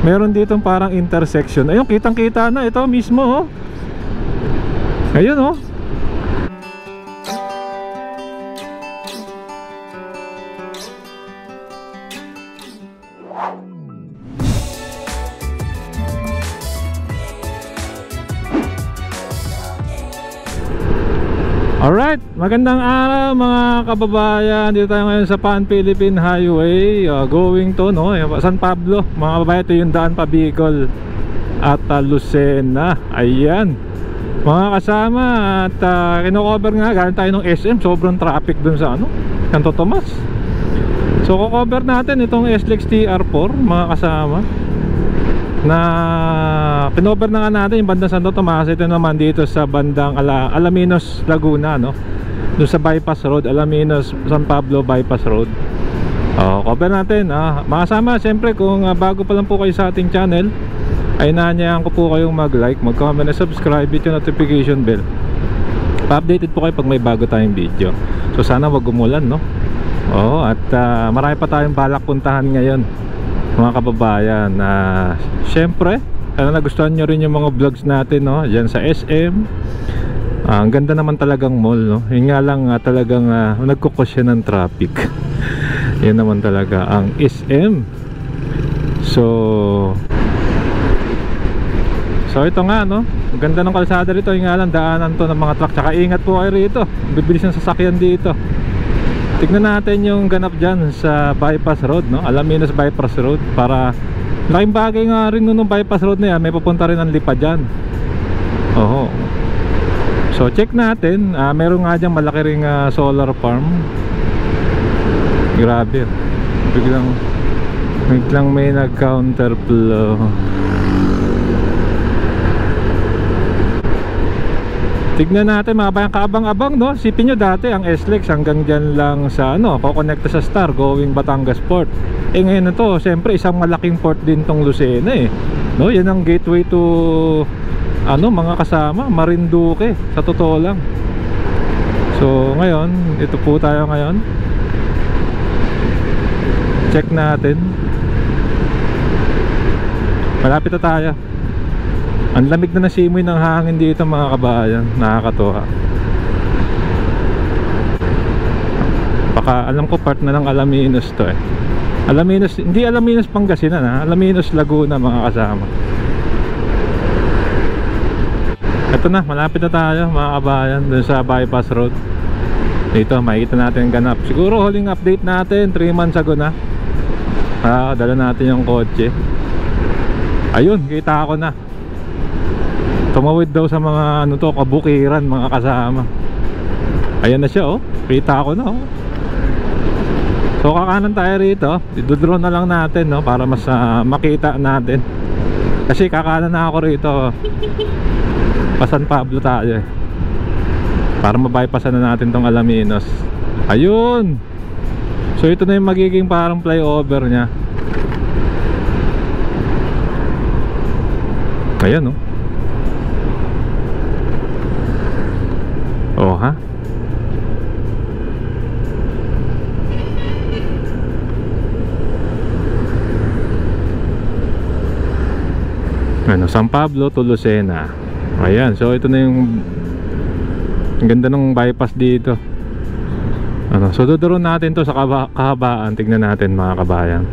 Meron dito parang intersection. Ayun, kitang kita na ito mismo oh. Ayun oh. Alright, magandang araw mga kababayan. Dito tayo ngayon sa Pan-Philippine Highway, going to San Pablo. Mga kababayan, ito yung daan pa Bicol at Lucena. Ayan mga kasama. At kino-cover nga, galing tayo ng SM. Sobrang traffic dun sa Santo Tomas. So ko-cover natin itong SLEX TR4 mga kasama, na pinover na nga natin yung bandang Santo Tomas. Ito naman dito sa bandang Alaminos, Laguna, doon sa bypass road, Alaminos San Pablo bypass road. Cover natin. Makasama, siyempre kung bago pa lang po kayo sa ating channel, ay naanyayan ko po kayong mag-like, mag-comment, at subscribe, hit yung notification bell. Pa-updated po kayo pag may bago tayong video. So sana wag umulan, at marami pa tayong balak puntahan ngayon mga kababayan. Syempre, nagustuhan nyo rin yung mga vlogs natin dyan sa SM. Ang ganda naman talagang mall, yun nga lang talagang nagkukos siya ng traffic. Yun naman talaga ang SM. So ito nga ang ganda ng kalsada rito. Yung nga lang daanan to ng mga truck. Tsaka ingat po kayo rito, bibilis ng sasakyan dito. Tignan natin yung ganap dyan sa bypass road, Alaminos bypass road. Para laking bagay nga rin nung bypass road na yan, may pupunta rin ang lipa dyan. So check natin. Meron nga dyan malaki ring solar farm. Grabe, biglang may nag-counterflow. Tignan natin mga bayan, kaabang-abang Sipin nyo dati ang SLEX hanggang dyan lang sa kukonekta sa Star going Batangas Port. Ngayon to, siyempre isang malaking port din tong Lucena yan ang gateway to mga kasama, Marinduque, sa totoo lang. So ngayon, ito po tayo ngayon. Check natin. Malapit na tayo. Ang lamig na nasimoy ng hangin dito mga kabayan. Nakakatuwa. Baka alam ko part na ng Alaminos to Alaminos, hindi Alaminos Pangasinan Alaminos Laguna mga kasama. Ito na, malapit na tayo mga kabayan, dun sa bypass road. Dito, makikita natin ganap. Siguro huling update natin 3 months ago na. Dala natin yung kotse. Ayun, kita ako na. Tumawid daw sa mga kabukiran mga kasama. Ayan na siya kita ko na So kakanan tayo rito. Idodrone na lang natin para mas makita natin. Kasi kakanan na ako rito. Pa San Pablo tayo para mabypassan na natin tong Alaminos. Ayun. So ito na yung magiging parang flyover nya. Ayan San Pablo to Lucena. Ayan, so ito na yung ganda ng bypass dito. So dudurun natin to sa kahabaan. Tignan natin mga kabayan.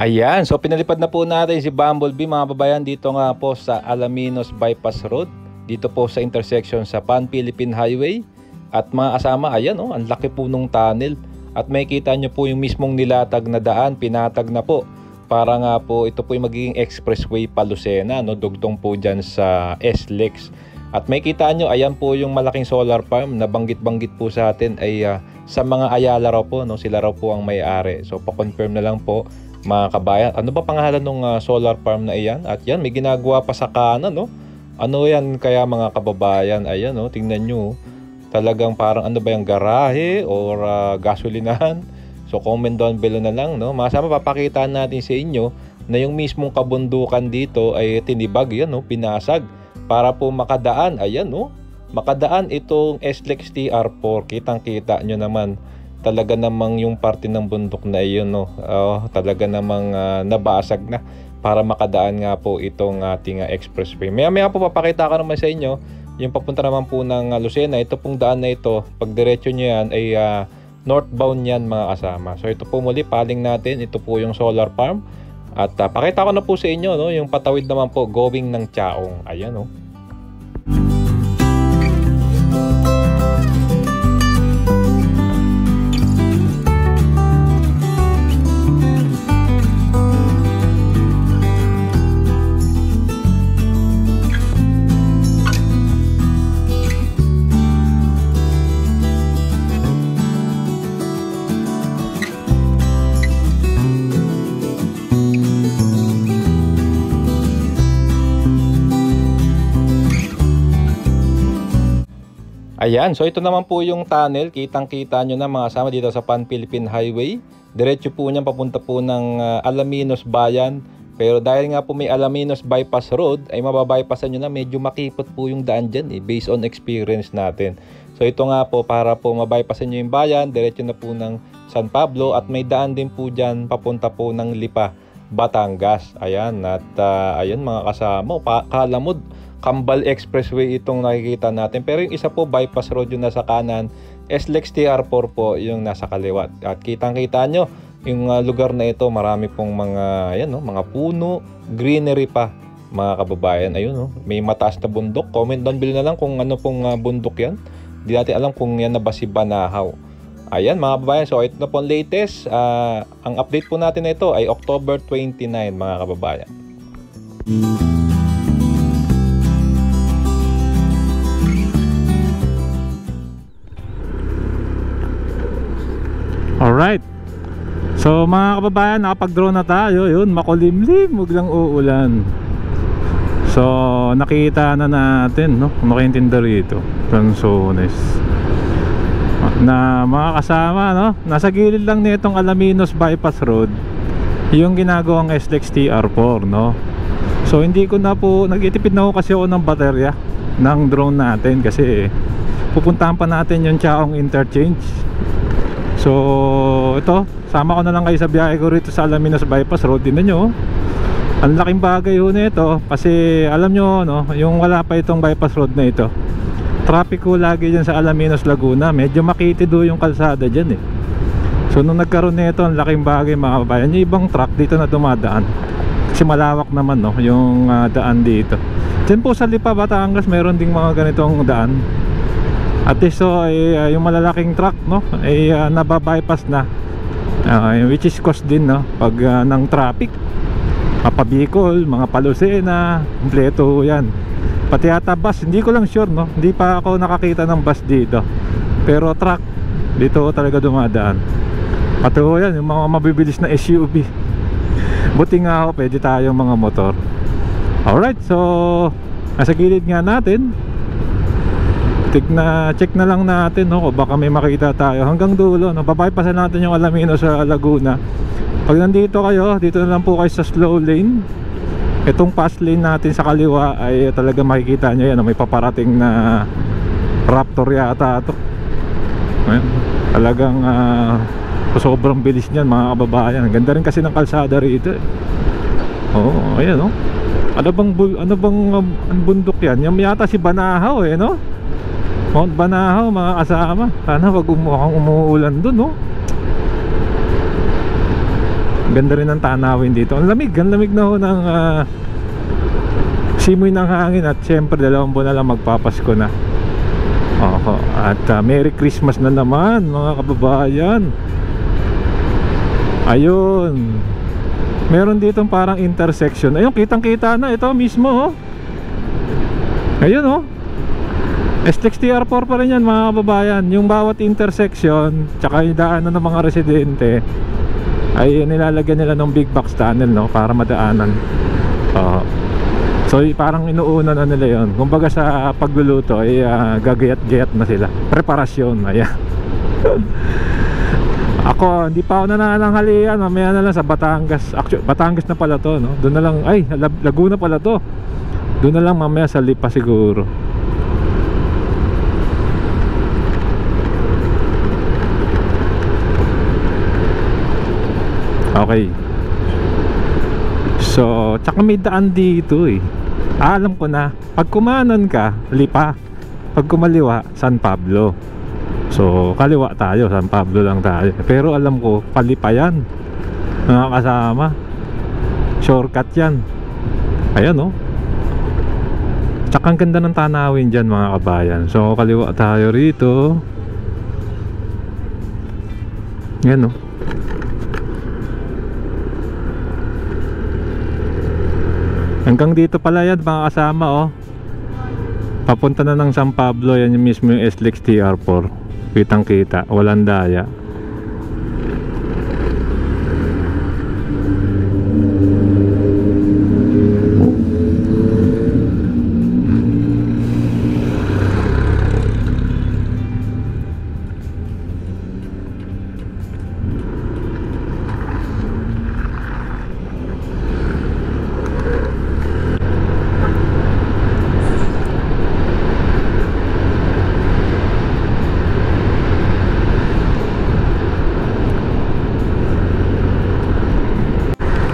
Ayan, so pinalipad na po natin si Bumblebee mga babayan dito nga po sa Alaminos Bypass Road. Dito po sa intersection sa Pan-Philippine Highway. At mga kasama, ayan ang laki po nung tunnel. At makikita nyo po yung mismong nilatag na daan, pinatag na po. Para nga po ito po yung magiging expressway pa Lucena, dugtong po dyan sa SLEX. At makikita nyo, ayan po yung malaking solar farm na banggit-banggit po sa atin ay sa mga Ayala raw po, sila raw po ang may-ari. So pa-confirm na lang po mga kabayan. Ano ba pangalan ng solar farm na iyan? At yan, may ginagawa pa sa kanan Ano yan kaya mga kababayan? Ayan tingnan nyo. talagang parang ano ba yung garahe or gasolinahan. So comment down below na lang, no? Mga kasama, papakita natin sa inyo na yung mismong kabundukan dito ay tinibag, yan, no? Pinasag para po makadaan, ayan, no? Makadaan itong SLEX TR4. Kitang-kita nyo naman talaga namang yung parte ng bundok na iyon, no? Talaga namang nabasag na para makadaan nga po itong ating expressway. Maya-maya po papakita ko naman sa inyo yung papunta naman po ng Lucena. Ito pong daan na ito, pag diretso nyo yan ay northbound yan, mga kasama. So ito po muli, paling natin, ito po yung solar farm. At pakita ko na po sa inyo, no, yung patawid naman po going ng Chaong. Ayan, no. Ayan, so ito naman po yung tunnel. Kitang-kita nyo na, mga kasama, dito sa Pan-Philippine Highway. Diretso po niyan papunta po ng Alaminos Bayan. Pero dahil nga po may Alaminos Bypass Road, ay mababypassan nyo na, medyo makipot po yung daan dyan, based on experience natin. So ito nga po, para po mabypassan nyo yung bayan, diretso na po ng San Pablo. At may daan din po dyan papunta po ng Lipa, Batangas. Ayan, at ayan, mga kasama, Kalamod Kambal Expressway itong nakikita natin. Pero yung isa po, bypass road yung nasa kanan, SLEX TR4 po yung nasa kaliwa. At kitang-kita nyo, yung lugar na ito, marami pong mga, ayan, no, mga puno, greenery pa, mga kababayan. Ayun, no, may mataas na bundok. Comment down below na lang kung ano pong bundok yan. Hindi natin alam kung yan na ba si Banahaw. Ayan, mga kababayan, so ito na po ang latest. Ang update po natin na ito ay October 29, mga kababayan. Alright, so mga kababayan, nakapag-drone na tayo. Yun, makulimlim, biglang uulan. So nakita na natin, no, makintinda rito Lanzones na mga kasama, no, nasa gilid lang nitong Alaminos Bypass Road yung ginagawang SLEX TR4, no. So hindi ko na po, nagtitipid na ako kasi ako ng baterya ng drone natin kasi pupuntahan pa natin yung Chaong Interchange. So ito, sama ko na lang kayo sa biyahe ko rito sa Alaminos Bypass Road. Tingnan nyo, ang laking bagay ho nito. Kasi alam nyo, no, yung wala pa itong bypass road na ito, traffic ko lagi dyan sa Alaminos, Laguna. Medyo makitid ho yung kalsada dyan, eh. So nung nagkaroon nito, ang laking bagay, mga kabayan. Yung ibang truck dito na dumadaan kasi malawak naman, no, yung daan dito. Dyan po sa Lipa, Batangas, meron ding mga ganitong daan. At least, so yung malalaking truck, no, ay nababypass na, which is cost din, no, pag ng traffic. Mga Bicol, mga Lucena, kompleto yan. Pati yata bus, hindi ko lang sure, no, hindi pa ako nakakita ng bus dito. Pero truck, dito talaga dumadaan. Pati yan, yung mga mabibilis na SUV. Buti nga ako, pwede tayong mga motor. Alright, so nasa gilid nga natin. Check na lang natin, no, baka may makita tayo hanggang dulo, no. Babypassan natin yung Alaminos sa Laguna. Pag nandito kayo, dito na lang po kayo sa slow lane. Itong fast lane natin sa kaliwa ay talaga makikita nyo yan, no? May paparating na Raptor yata ito. Ayan. Talagang sobrang bilis niyan, mga kababayan. Ganda rin kasi ng kalsada rito, eh. Oo, ayan, no. Ano bang bundok yan? Yung yata si Banahaw, eh, no? Mount Banahaw, mga kasama. Sana wag umuulan dun, no? Ganda rin ng tanawin dito. Ang lamig na ho ng simoy ng hangin. At syempre 2 buwan na lang magpapasko na. At Merry Christmas na naman, mga kababayan. Ayun, meron ditong parang intersection. Ayun, kitang kita na ito mismo, oh. Ayun, oh, SLEX TR4 pa rin yan, mga kababayan. Yung bawat intersection tsaka yung daanan ng mga residente ay nilalagyan nila ng big box tunnel, no, para madaanan. So parang inuuna na nila yun. Kumbaga sa pagluluto ay gagayat-gayat na sila. Preparasyon, ayan. Ako, hindi pa ako nanananghalian. Mamaya na lang sa Batangas. Actually, Batangas na pala to, no? Doon na lang, ay, Laguna pala to. Doon na lang mamaya sa Lipa siguro. Okay. So, tsaka may daan dito eh. Alam ko na. Pag kumanan ka, Lipa. Pag kumaliwa, San Pablo. So, kaliwa tayo, San Pablo lang tayo. Pero alam ko, palipa yan, mga kasama. Shortcut yan. Ayan, oh. Tsaka ang ganda ng tanawin dyan, mga kabayan. So, kaliwa tayo rito. Yan, oh. Hanggang dito pala yan, mga kasama, oh. Papunta na ng San Pablo. Yan yung mismo yung SLEX TR4. Kitang kita, walang daya.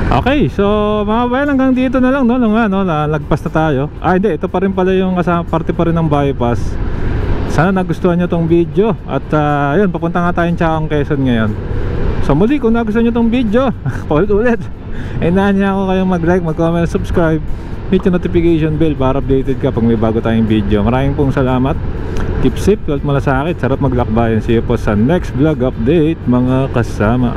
Okay, so mga bayan, hanggang dito na lang, no? Lagpas na tayo. Hindi, ito pa rin pala yung kasama, parte pa rin ng bypass. Sana nagustuhan nyo tong video. At yun, papunta nga tayong Chaong, Quezon ngayon. So muli, kung nagustuhan nyo tong video, paulit-ulit, inahan niya ako kayong mag-like, mag-comment, subscribe, hit yung notification bell para updated ka pag may bago tayong video. Maraming pong salamat. Keep safe, huwag malasakit, sarap maglakbayan. See you po sa next vlog update, mga kasama.